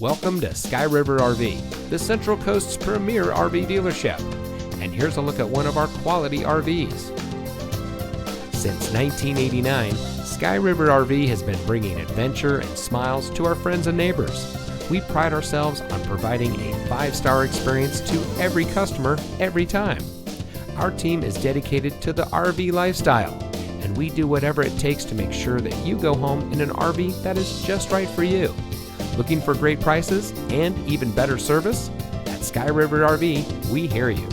Welcome to Sky River RV, the Central Coast's premier RV dealership. And here's a look at one of our quality RVs. Since 1989, Sky River RV has been bringing adventure and smiles to our friends and neighbors. We pride ourselves on providing a 5-star experience to every customer every time. Our team is dedicated to the RV lifestyle, and we do whatever it takes to make sure that you go home in an RV that is just right for you. Looking for great prices and even better service? At Sky River RV, we hear you.